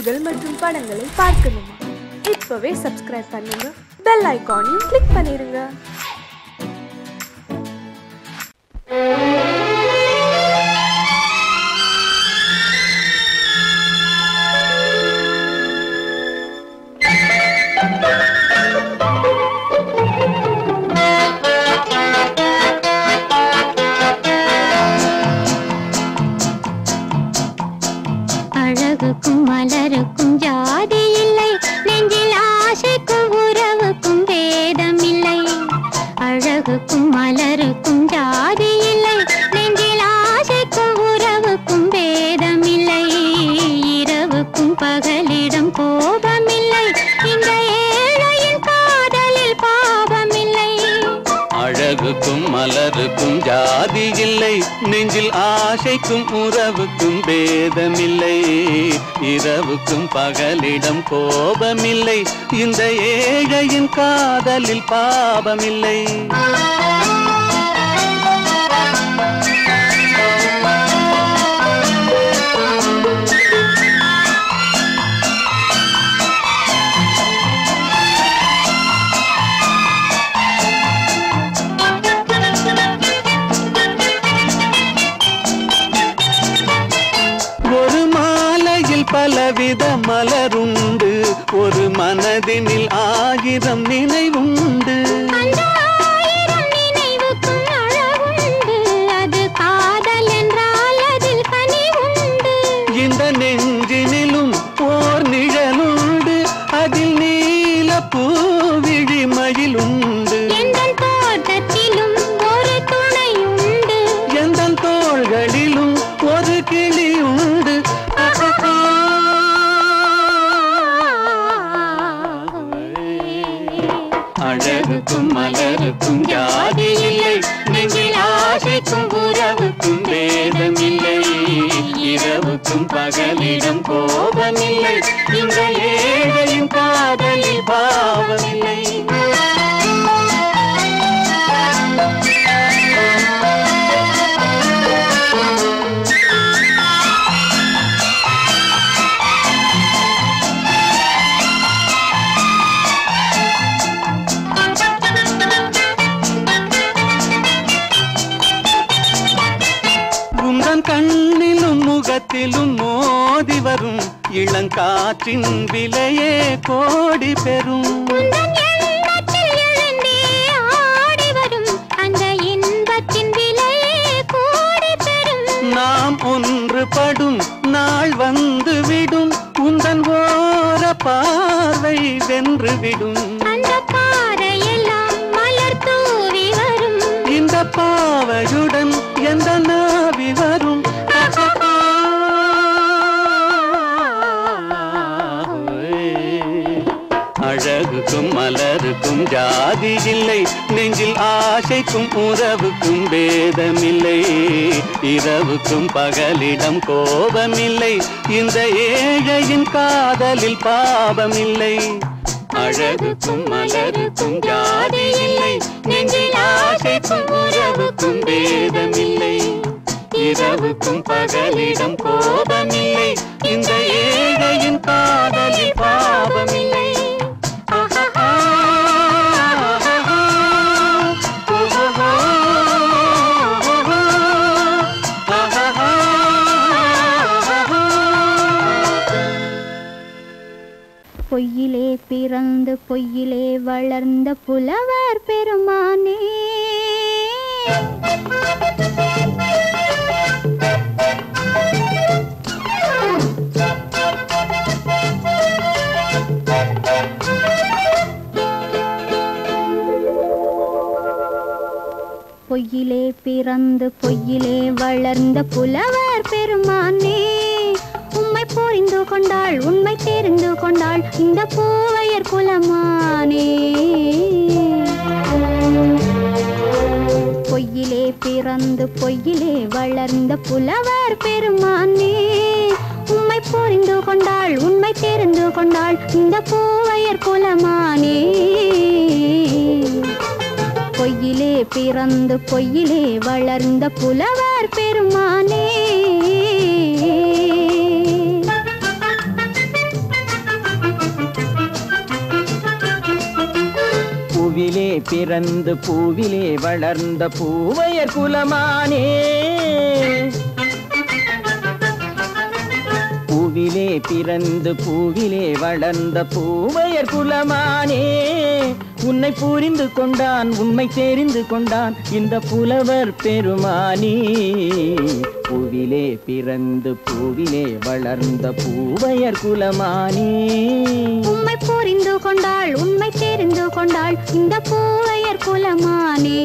நிகழ்ச்சிகள் மற்றும் படங்களை பார்க்கணுமா? இப்பவே சப்ஸ்கிரைப் பண்ணுங்க, பெல் ஐகானையும் கிளிக் பண்ணிருங்க. அழகுக்கும் மலருக்கும் ஜாதி இல்லை, நெஞ்சில் ஆசைக்கும் உறவுக்கும் பேதம் இல்லை. அழகுக்கும் மலருக்கும் ஜாதி இல்லை, நெஞ்சில் ஆசைக்கும் உறவுக்கும் பேதம் இல்லை. இரவுக்கும் பகலிடம் கோபம் இல்லை, இந்த ஏழையின் காதலில் பாவம் இல்லை. அழகுக்கும் மலருக்கும் ஜாதி இல்லை, நெஞ்சில் ஆசைக்கும் உறவுக்கும் பேதமில்லை. இரவுக்கும் பகலிடம் கோபமில்லை, இந்த ஏழையின் காதலில் பாவமில்லை. பலவித மலருண்டு, ஒரு மனதினில் 1000 நினைவுண்டு. அந்த 1000 நினைவுக்கும் அழகுண்டு, அது காதல் என்றால் அதில் கனிவுண்டு. இந்த நெஞ்சினிலும் ஓர் நிழலுண்டு, அதில் நீல பூவிழிமயில் உண்டு. எந்தன் தோட்டத்திலும் ஒரு துணையுண்டு, எந்தன் தோள்களிலும் ஒரு கிளி உண்டு. அழகுக்கும் மலருக்கும் ஜாதி இல்லை, நெஞ்சில் ஆசைக்கும் உறவுக்கும் பேதமில்லை. இரவுக்கும் பகலிடம் கோபமில்லை, இந்த ஏழையின் காதலில் பாவமில்லை. கண்ணிலும் முகத்திலும் மோதி வரும் இளங்காற்றின் விலையே கோடி பெறும். நாம் ஒன்றுபடும் நாள் வந்துவிடும், உந்தன் ஓர பார்வை வென்றுவிடும். அந்த பாறையெல்லாம் மலர் தூவி வரும், இந்த பாவையுடன் எந்த நாவி வரும். அழகுக்கும் மலருக்கும் ஜாதி இல்லை, நெஞ்சில் ஆசைக்கும் உறவுக்கும் பேதமில்லை. இரவுக்கும் பகலிடம் கோபமில்லை, இந்த ஏழையின் காதலில் பாவமில்லை. அழகுக்கும் மலருக்கும் ஜாதி இல்லை, நெஞ்சில் ஆசைக்கும் உறவுக்கும் பேதமில்லை. இரவுக்கும் பகலிடம் கோபமில்லை, இந்த ஏழையின் காதலில் பாவமில்லை. பொய்யிலே பிறந்து பொய்யிலே வளர்ந்த புலவர் பெருமானே, பொய்யிலே பிறந்து பொய்யிலே வளர்ந்த புலவர் பெருமானே, உம்மை புரிந்து கொண்டாள் உண்மை தெரிந்து கொண்டாள் இந்த பூவையர் குலமானே. பொய்யிலே பிறந்து பொய்யிலே வளர்ந்த புலவர் பெருமானே, உம்மை புரிந்து கொண்டாள் உண்மை தெரிந்து கொண்டாள் இந்த பூவையர் குலமானே. பொய்யிலே பிறந்து பொய்யிலே வளர்ந்த புலவர் பெருமானே. பிறந்து பூவிலே வளர்ந்த பூவையர் குலமானே பூவிலே பிறந்து பூவிலே வளர்ந்த பூவையர் குலமானே உன்னை புரிந்து கொண்டான் உண்மை தெரிந்து கொண்டான் இந்த புலவர் பெருமானே பூவிலே பிறந்து பூவிலே வளர்ந்த பூவையர் குலமானே உண்மை புரிந்து கொண்டாள் உண்மை தெரிந்து கொண்டாள் இந்த பூவையர் குலமானே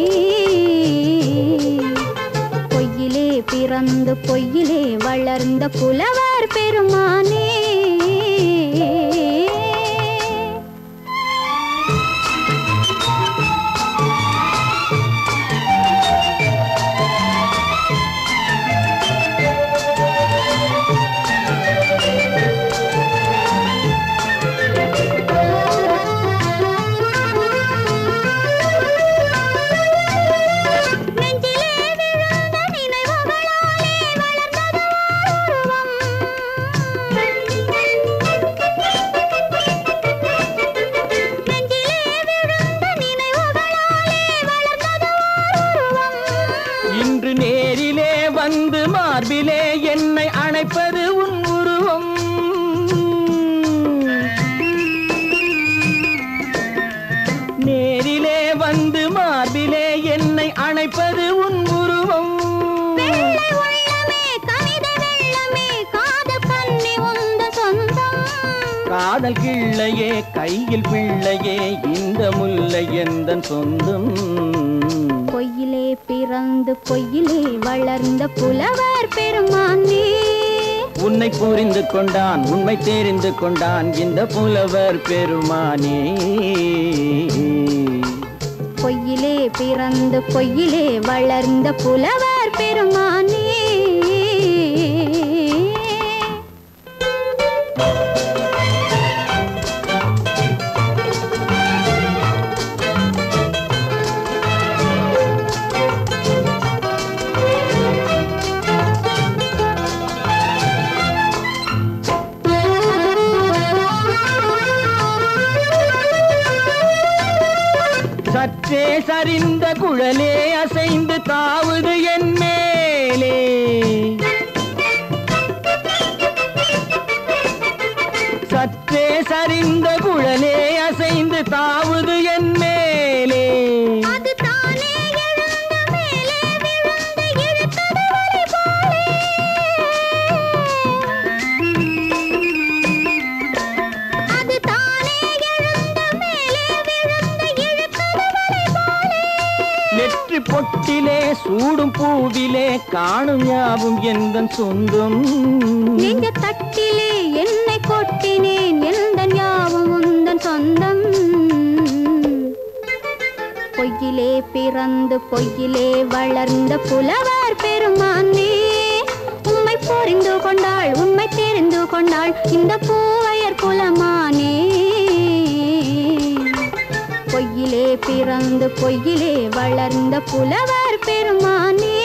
பொய்யிலே பிறந்து பொய்யிலே வளர்ந்த புலவர் பெருமானே மார்பிலே என்னை அணைப்பது உன் உருவம் நேரிலே வந்து மார்பிலே என்னை அணைப்பது உன் உருவம் காதல் கிள்ளையே கையில் பிள்ளையே இந்த முல்லை எந்தன் சொந்தம் பொய்யிலே பிறந்து பொய்யிலே வளர்ந்த புலவர் பெருமானே உன்னை புரிந்து கொண்டான் உண்மை தெரிந்து கொண்டான் இந்த புலவர் பெருமானே பொய்யிலே பிறந்து பொய்யிலே வளர்ந்த புலவர் பெருமானே சற்றே சரிந்த குழலே அசைந்து தாவுது என் மேலே சற்றே சரிந்த குழலே அசைந்து தாவுது என் மேலே நெற்றி பொட்டிலே சூடும் பூவிலே காணும் யாவும் எந்தன் சொந்தம் நெஞ்ச தட்டிலே என்னை கொட்டினேன் எந்தன் யாவும் உந்தன் சொந்தம் பொய்யிலே பிறந்து பொய்யிலே வளர்ந்த புலவர் பெருமானே உண்மை புரிந்து கொண்டாள் உண்மை தெரிந்து கொண்டாள் இந்த பூவையர் குலமானே பொய்யிலே பிறந்து பொய்யிலே வளர்ந்த புலவர் பெருமானே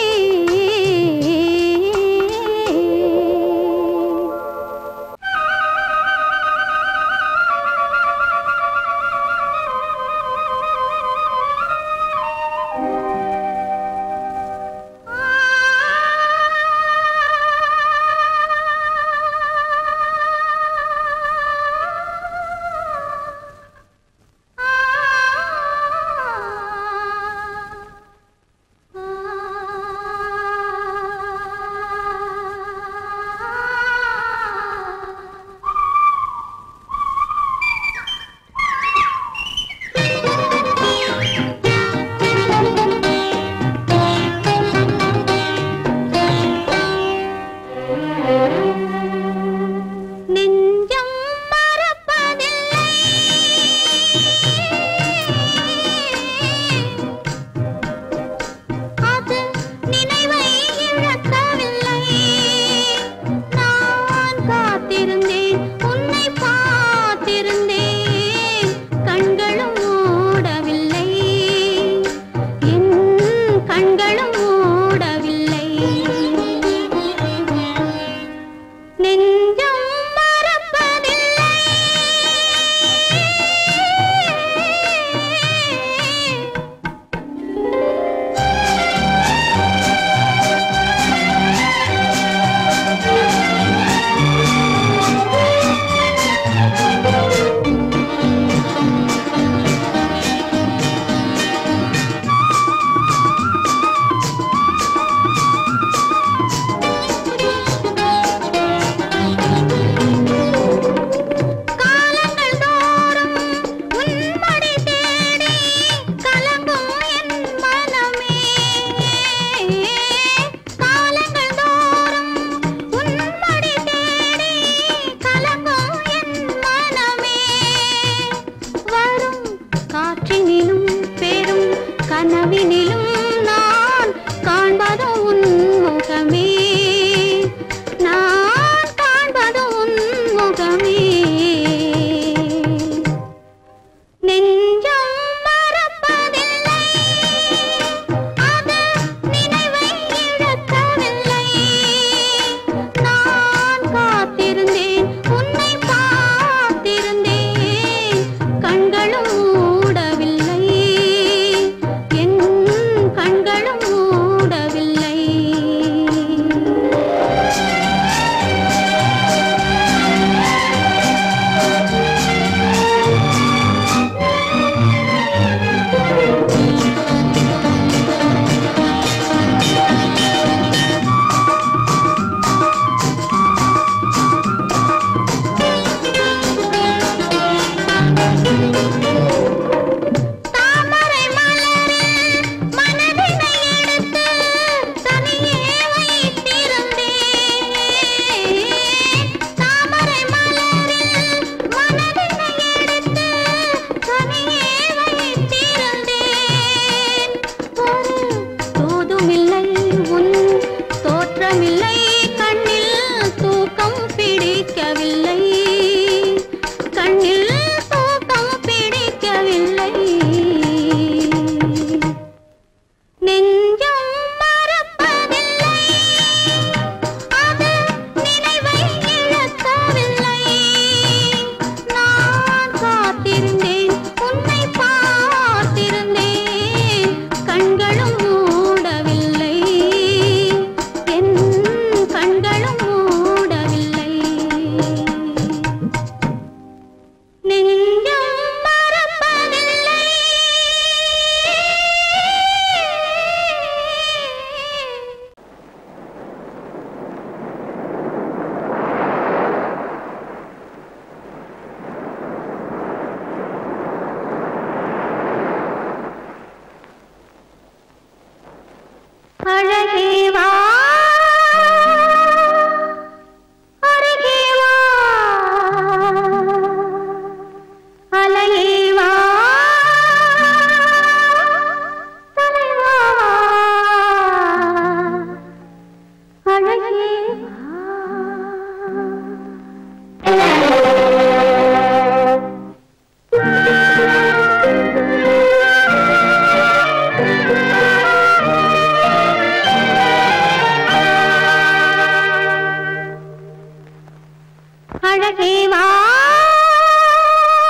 வா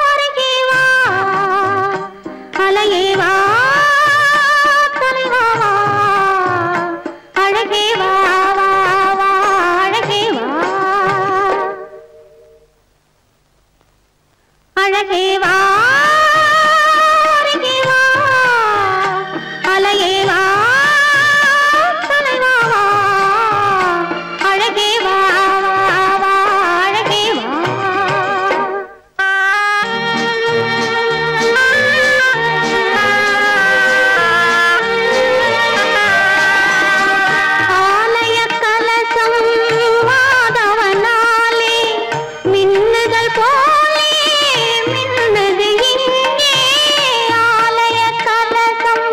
அருகே வா அலையே வா தலைவா வா அழகே வா வா வா அழகே வா அழகே வா அருகே வா அலையே வா தலைவா வா அழகே வா வா வா அழகே வா ஆலய கலசம் மாதவனாலே மின்னுதல் போலே மின்னது இங்கே ஆலய கலசம்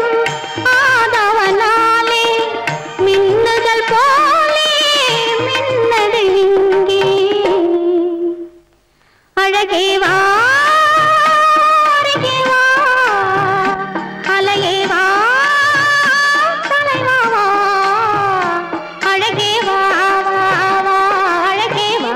மாதவனாலே மின்னுதல் போலே மின்னது இங்கே அழகே வா அருகே வா அலையே வா தலைவா வா அழகே வா வா வா அழகே வா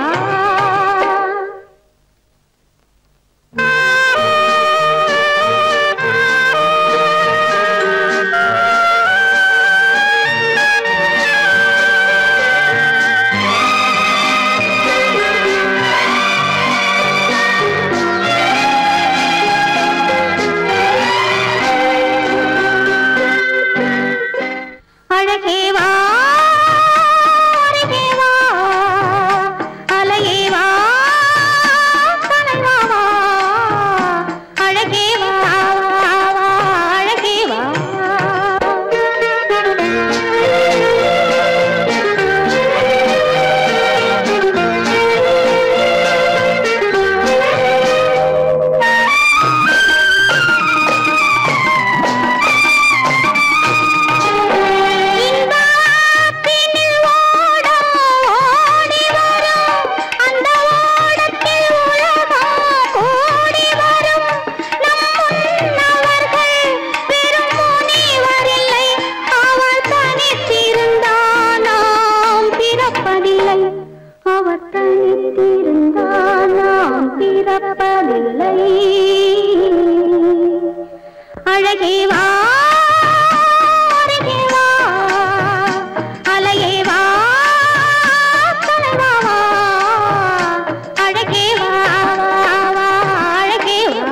அழகே வா அருகே வா அலையே வா தலைவா வா அழகே வா வா வா அழகே வா இன்பத்தினில் ஓடம் ஓடி வரும் அந்த ஓடத்தில் உலகம் கூடி வரும் நம் முன்னவர்கள் பெரும் முனிவரில்லை அவர் தனித்திருந்தால் நாம் பிறப்பதில்லை அவர் தனித்திருந்தால் நாம் பிறப்பதில்லை அழகே வா அருகே வா அலையே வா தலைவா வா அழகே வா வா வா அழகே வா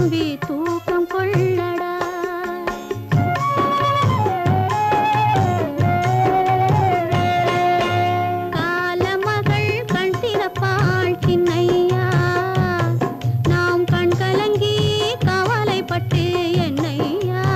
தம்பி தூக்கம் கொள்ளடா. காலமகள் கண் திறப்பாள் சின்னையா, நாம் கண் கலங்கி கவலைப்பட்டு என்னையா.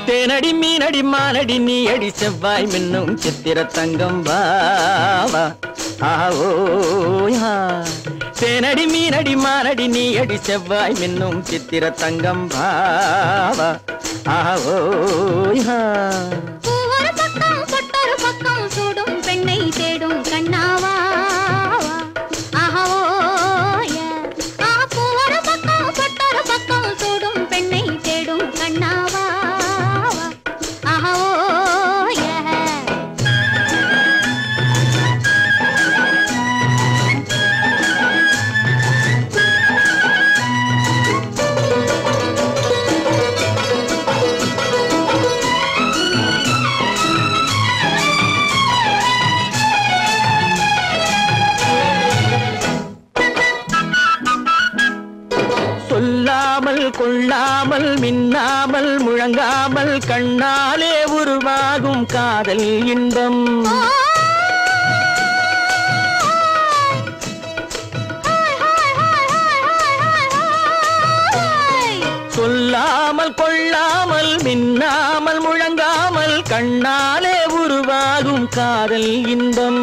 தேனடி மீனடி மானடி நீ அடி செவ்வாய் மின்னும் சித்திர தங்கம் வாவா ஆவோயா. தேனடி மீனடி மானடி நீ அடி செவ்வாய் மின்னும் சித்திர தங்கம் வாவா ஆவோயா. ஒரு பக்கம் பொட்டொரு பக்கம் சூடும் பெண்ணை தேடும் கண்ணாவா. ஒரு பக்கம் பொட்டொரு பக்கம் சூடும் பெண்ணை தேடும் கண்ணாவா. சொல்லாமல் கொள்ளாமல் மின்னாமல் முழங்காமல் கண்ணாலே உருவாகும் காதல் இன்பம். சொல்லாமல் கொள்ளாமல் மின்னாமல் முழங்காமல் கண்ணாலே உருவாகும் காதல் இன்பம்.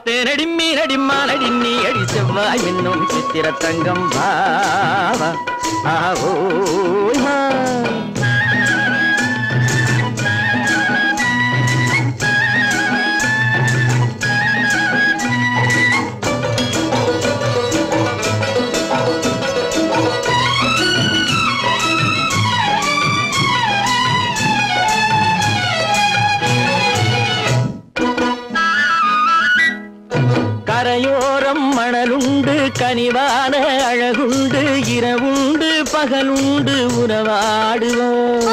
தேனடி மீனடி மானடி நீ அடி செவ்வாய் மின்னும் சித்திர தங்கம் வாவா ஆவோயா. கரையோரம் மணலுண்டு கனி கனிவான அழகுண்டு இரவுண்டு பகலுண்டு உறவாடுவோம்.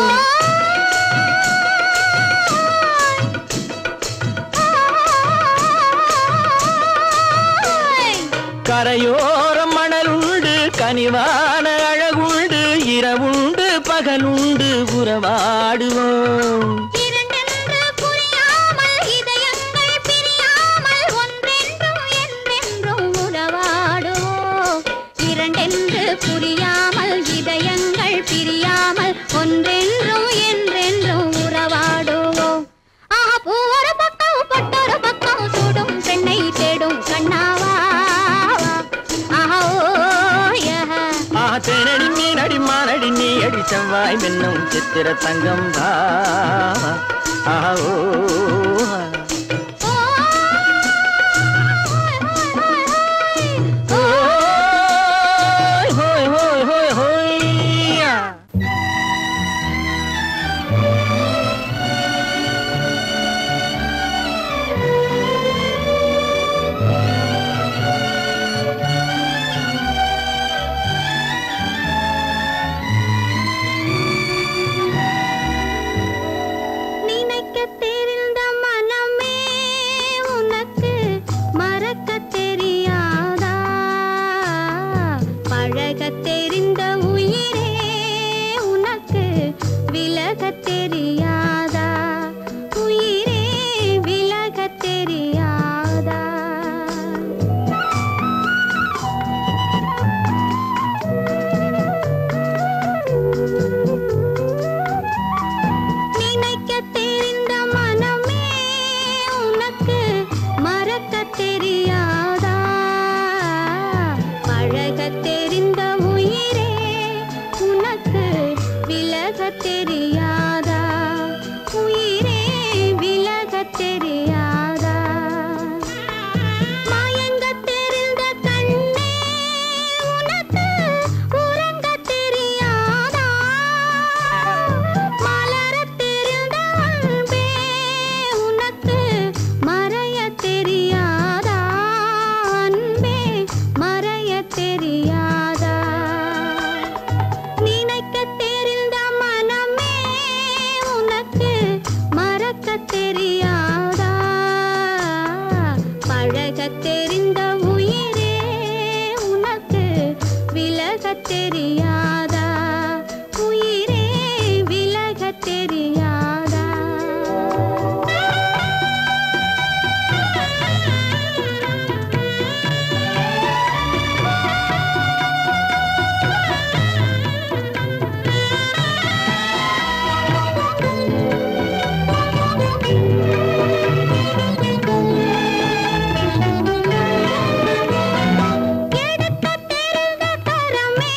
கரையோரம் மணலுண்டு கனிவான அழகுண்டு இரவுண்டு பகலுண்டு உறவாடுவோம். இரண்டென்று புரியாமல் இதயங்கள் பிரியாமல் ஒன்றென்றும் என்றென்றும் உறவாடுவோம். இரண்டென்று புரியாமல் இதயங்கள் பிரியாமல் ஒன்றென்றும் என்றென்றும் உறவாடுவோம். ஆஹா பூ ஒரு பக்கம் பொட்டொரு பக்கம் சூடும் பெண்ணை தேடும் கண்ணாவா. தேனடி மீனடி மானடி நீ அடி செவ்வாய் மென்னும் சித்திர தங்கம் பாவா. ஆஹோ தெரிந்த உயிரே உனக்கு விலகத் தெரியாதா. உயிரே விலகத் தெரியாதா. நினைக்க தெரிந்த மனமே உனக்கு மறக்க தெரியாதா. பழகத் தெரிந்த உயிரே உனக்கு விலகத் தெரியாதா. உயிரே விலகத் தெரியாதா. மயங்கத் தெரிந்த கண்ணே உனக்கு உறங்கத் தெரியாதா. மலரத் தெரிந்த அன்பே உனக்கு மறையத் தெரியாதா. அன்பே மறையத் தெரியாதா. நினைக்கத் தெரிந்த மனமே உனக்கு மறக்கத் தெரியாதா. பழகத் தெரிந்த உயிரே உனக்கு விலகத் தெரியாதா. உயிரே விலகத் தெரியாதா. எடுக்கத் தெரிந்த கரமே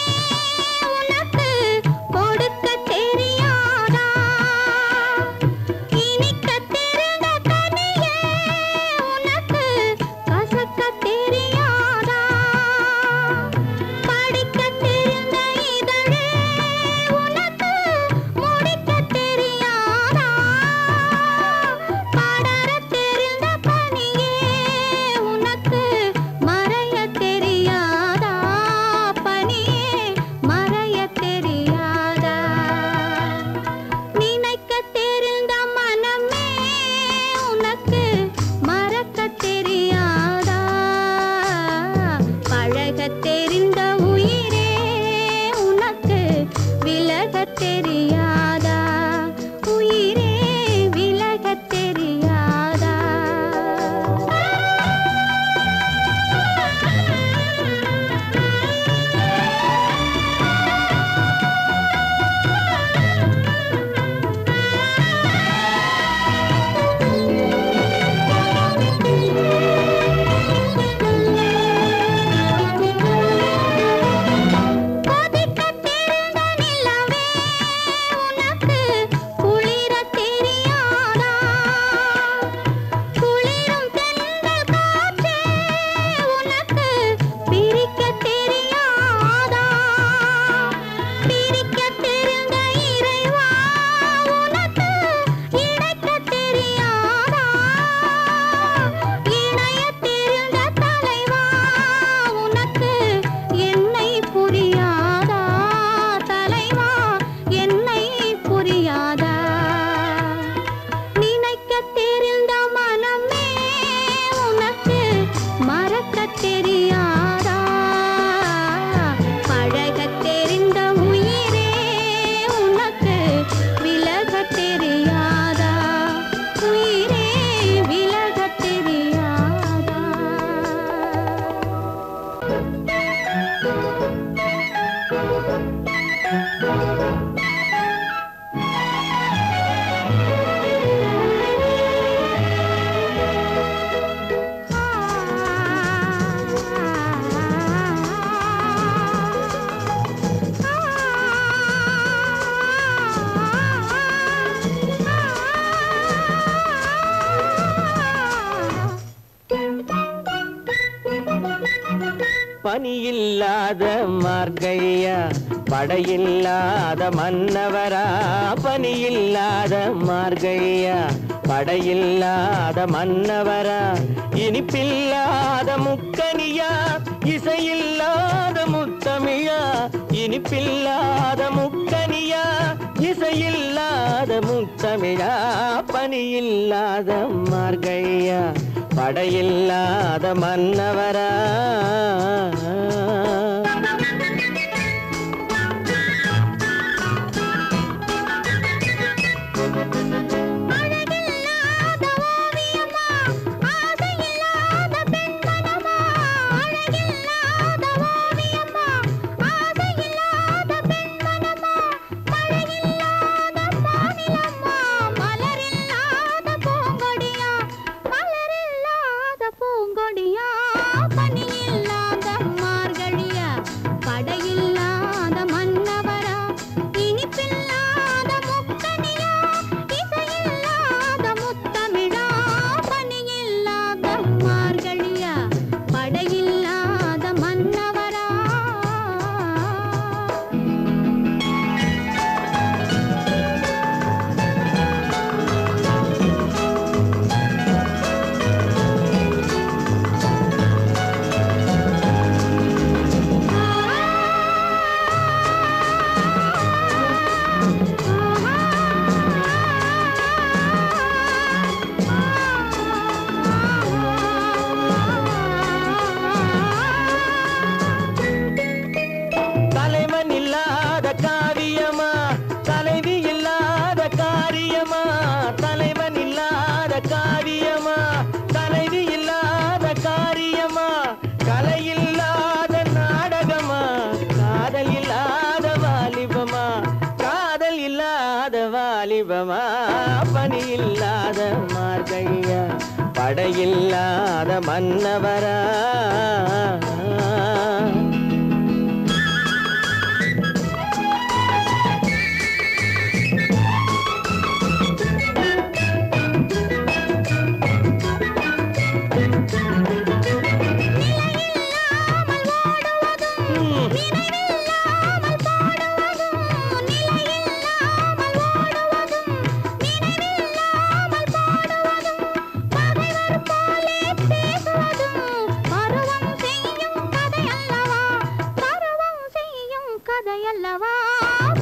பனியில்லாத மார்கழியா படையில்லாத மன்னவரா பனியில்லாத மார்கழியா படையில்லாத மன்னவரா இனிப்பில்லாத முக்கனியா இசையில்லாத முத்தமிழா இனிப்பில்லாத முக்கனியா இசையில்லாத முத்தமிழா பனியில்லாத மார்கழியா படையில்லாத மன்னவரா பனியில்லாத மார்கழியா படையில்லாத மன்னவரா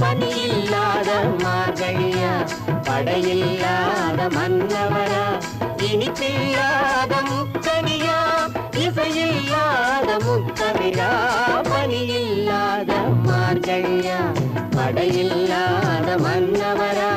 பனியில்லாத மார்கழியா படையில்லாத மன்னவரா இனிப்பில்லாத முக்கனியா இசையில்லாத முத்தமிழா பனியில்லாத மார்கழியா படையில்லாத மன்னவரா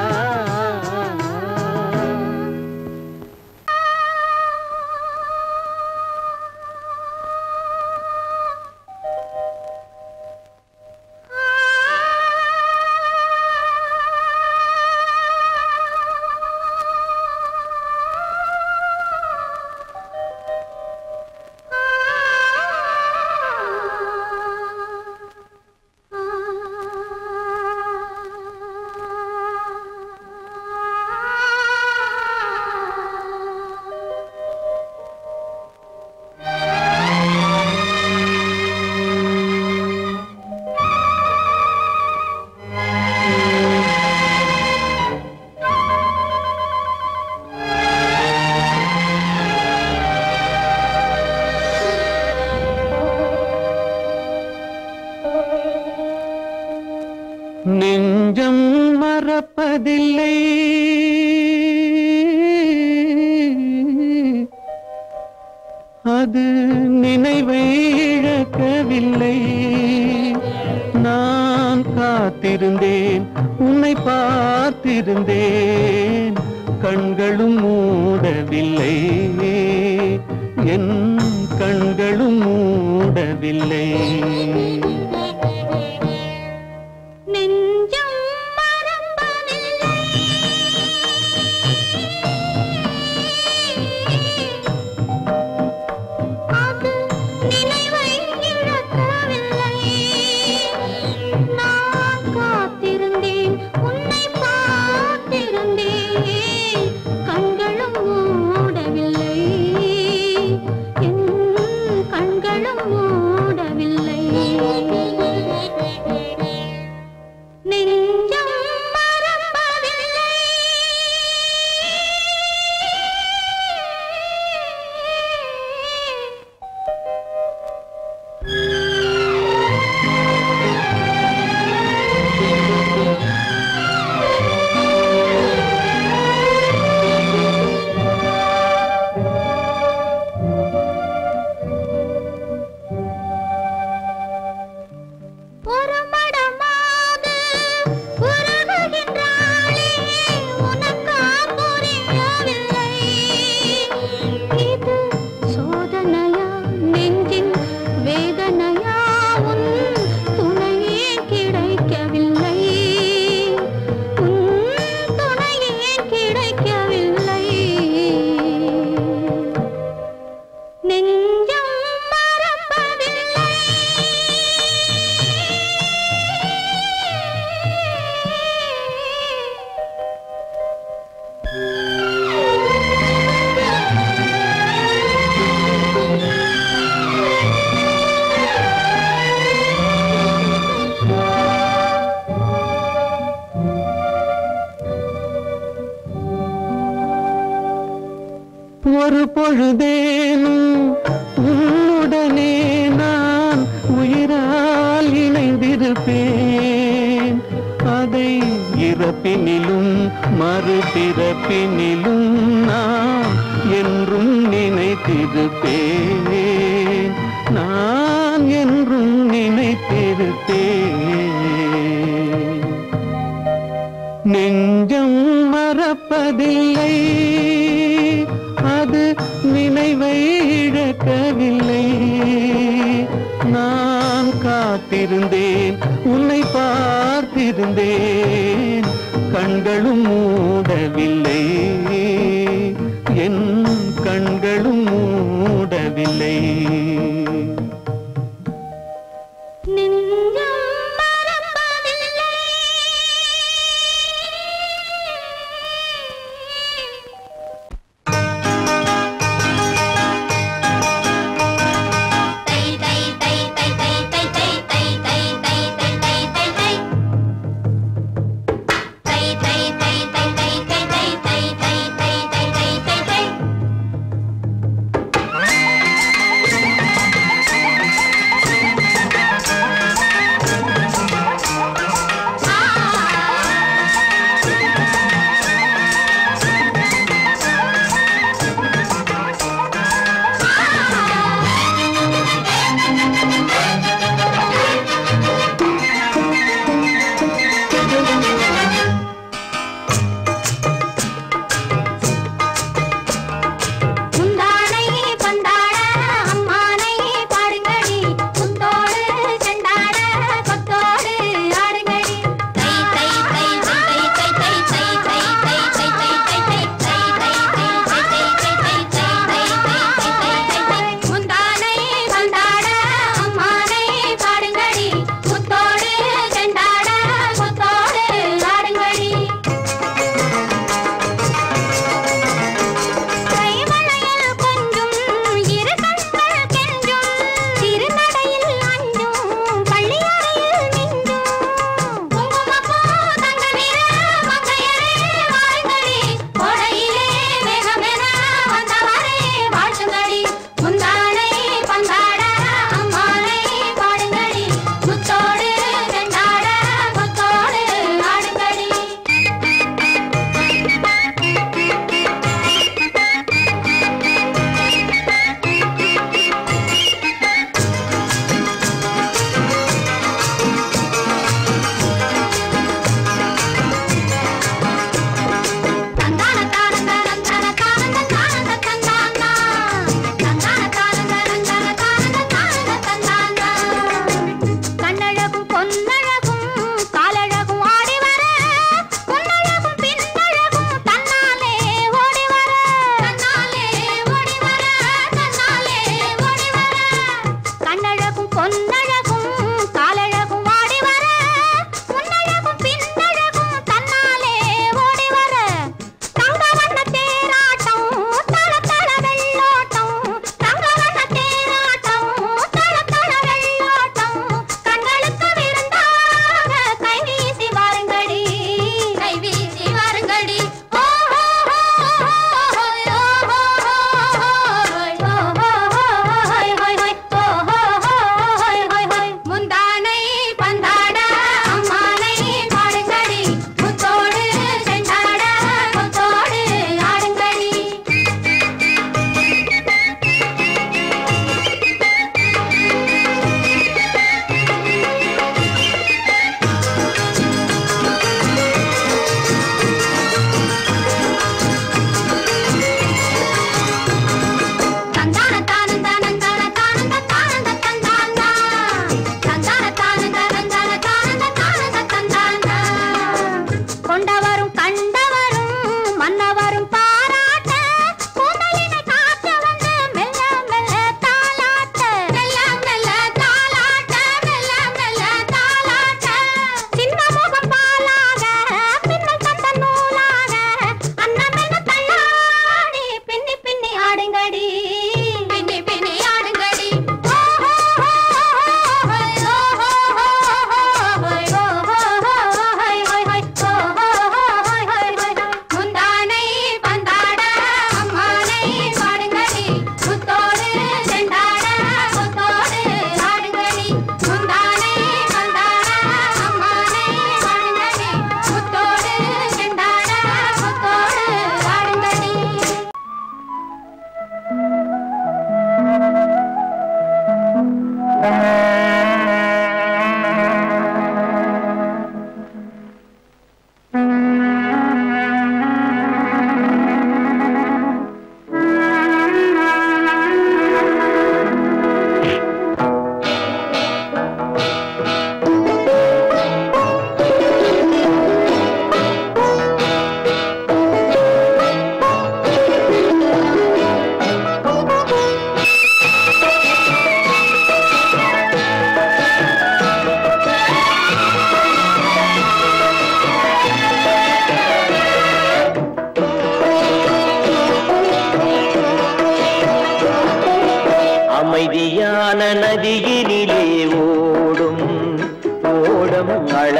நெஞ்சம் மறப்பதில்லை அது நினைவை இழக்கவில்லை நான் காத்திருந்தேன் உன்னை பார்த்திருந்தேன் கண்களும் மூடவில்லை என் கண்களும் மூடவில்லை கண்களும் மூடவில்லை ஒரு மடமாக உருகுகின்றாளே உனக்கா புரியவில்லை இது சோதனையா நெஞ்சின் வேதனையா உன் துணையே கிடைக்கவில்லை உன் துணையே கிடைக்கவில்லை நெஞ்சம் மறப்பதில்லை ஒரு பொழுதேனும் உன்னுடனே நான் உயிரால் இணைந்திருப்பேன் அதை இறப்பினிலும் மறுபிறப்பினிலும் நான் என்றும் நினைத்திருப்பேன் நான் என்றும் நினைத்திருப்பேன் நெஞ்சம் மறப்பதில்லை அது நினைவை இழக்கவில்லை நான் காத்திருந்தேன் உன்னை பார்த்திருந்தேன் கண்களும் மூடவில்லை என் கண்களும் மூடவில்லை நெஞ்சம் மறப்பதில்லை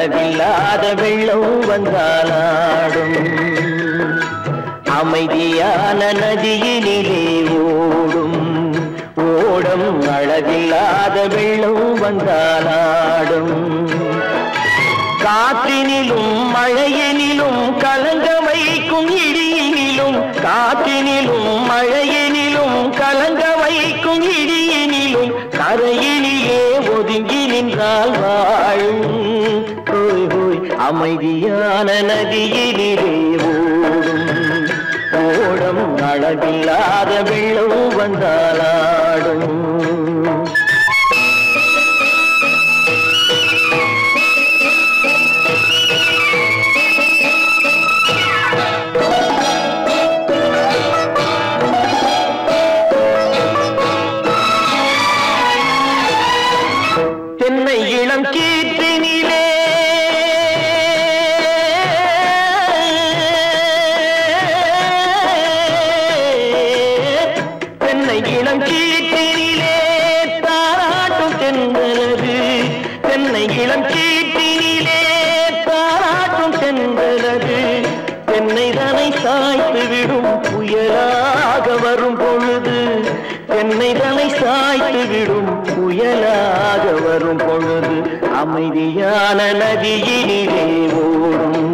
அளவில்லாத வெள்ளம் வந்தாலாடும் அமைதியான நதியினிலே ஓடும் ஓடம் அளவில்லாத வெள்ளம் வந்தாலாடும் காற்றினிலும் மழையினிலும் கலங்க வைக்கும் இடியினிலும் காற்றினிலும் மழையினிலும் கலங்க வைக்கும் இடியினிலும் கரையினிலே ஒதுங்கி நின்றால் வாழும் ஹோய் ஹோய் அமைதியான நதியினிலே ஓடும் ஓடம் அளவில்லாத வெள்ளம் வந்தாலாடும் தென்னை இளம் கீற்றினிலே தென்னை இளம் கீற்றினிலே தாராட்டும் தென்றலது தென்னை இளம் கீற்றினிலே தாராட்டும் தென்றலது தென்னை தனை சாய்த்து விடும் புயலாக வரும் பொழுது தென்னை தனை சாய்த்து விடும் புயலாக வரும் பொழுது அமைதியான நதியினிலே ஓடும்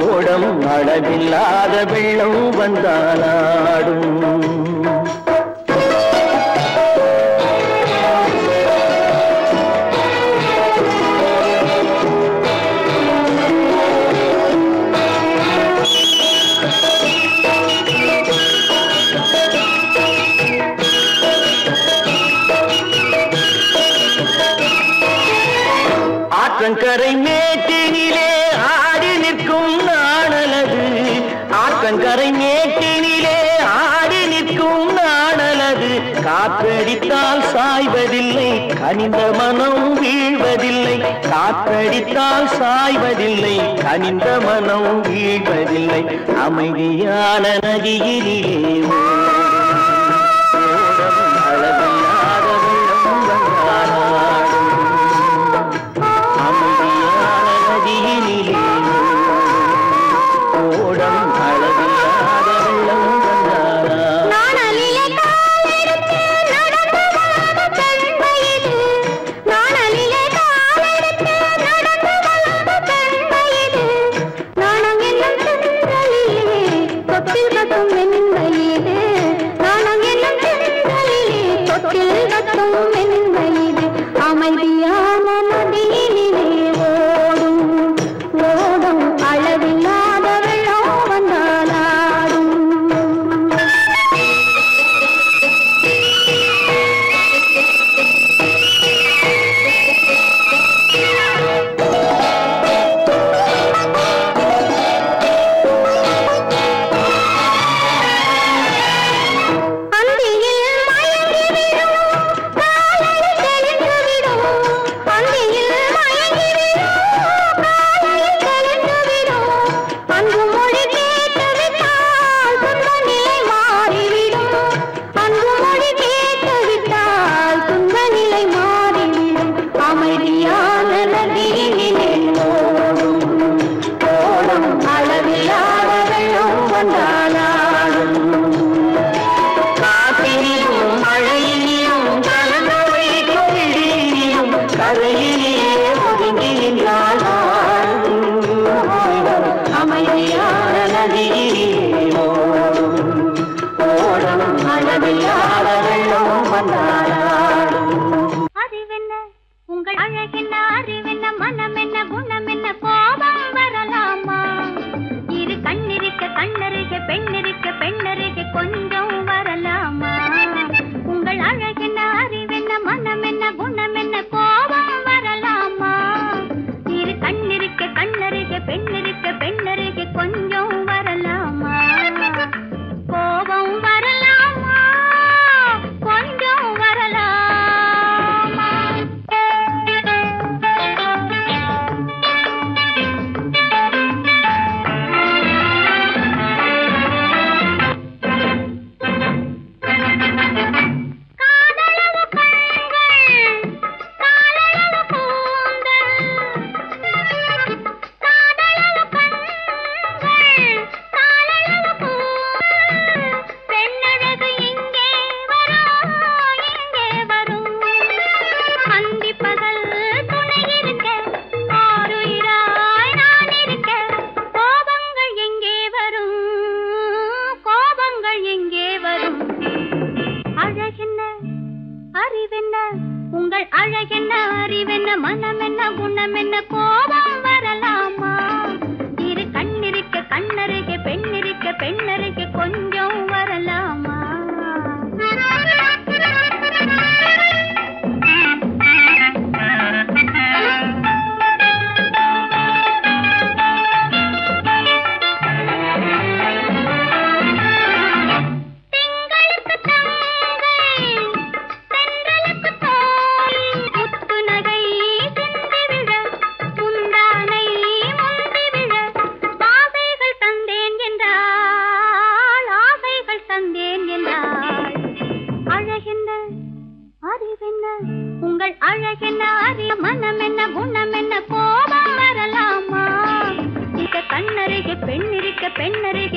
ஓடம் அளவில்லாத வெள்ளம் வந்தாலாடும் ஆற்றங்கரை மேட்டினிலே ஆடி நிற்கும் நாணலது ஆற்றங்கரை மேட்டினிலே ஆடி நிற்கும் நாணலது காற்றடித்தால் சாய்வதில்லை கனிந்த மனம் வீழ்வதில்லை காற்றடித்தால் சாய்வதில்லை கனிந்த மனம் வீழ்வதில்லை அமைதியான நதியிலே அளவில்லாத வெள்ளம் வந்தாலாடும் அமைதியான நதியினிலே ஓடம் அளவில்லாத வெள்ளம் வந்தாலாடும் அமைதியான நதியினிலே ஓடும் ஓடும் அளவில்லாத வெள்ளம் வந்தாலாடும் உங்கள் அழகென்ன அறிவென்ன மனம் என்ன குணம் என்ன கோபம் வரலாமா இரு கண்ணிருக்க கண்ணருக மனம் என்ன குணம் என்ன கோபம் வரலாமா இரு கண்ணிருக்க கண்ணருகே பெண்ணிருக்க பெண்ணருகே கொஞ்சம் வரலாமா உங்கள் அழகென்ன அறிய மனம் என்ன குணம் என்ன கோபம் வரலாமா இங்க கண்ணருகே பெண்ணிருக்க பெண்ணருகே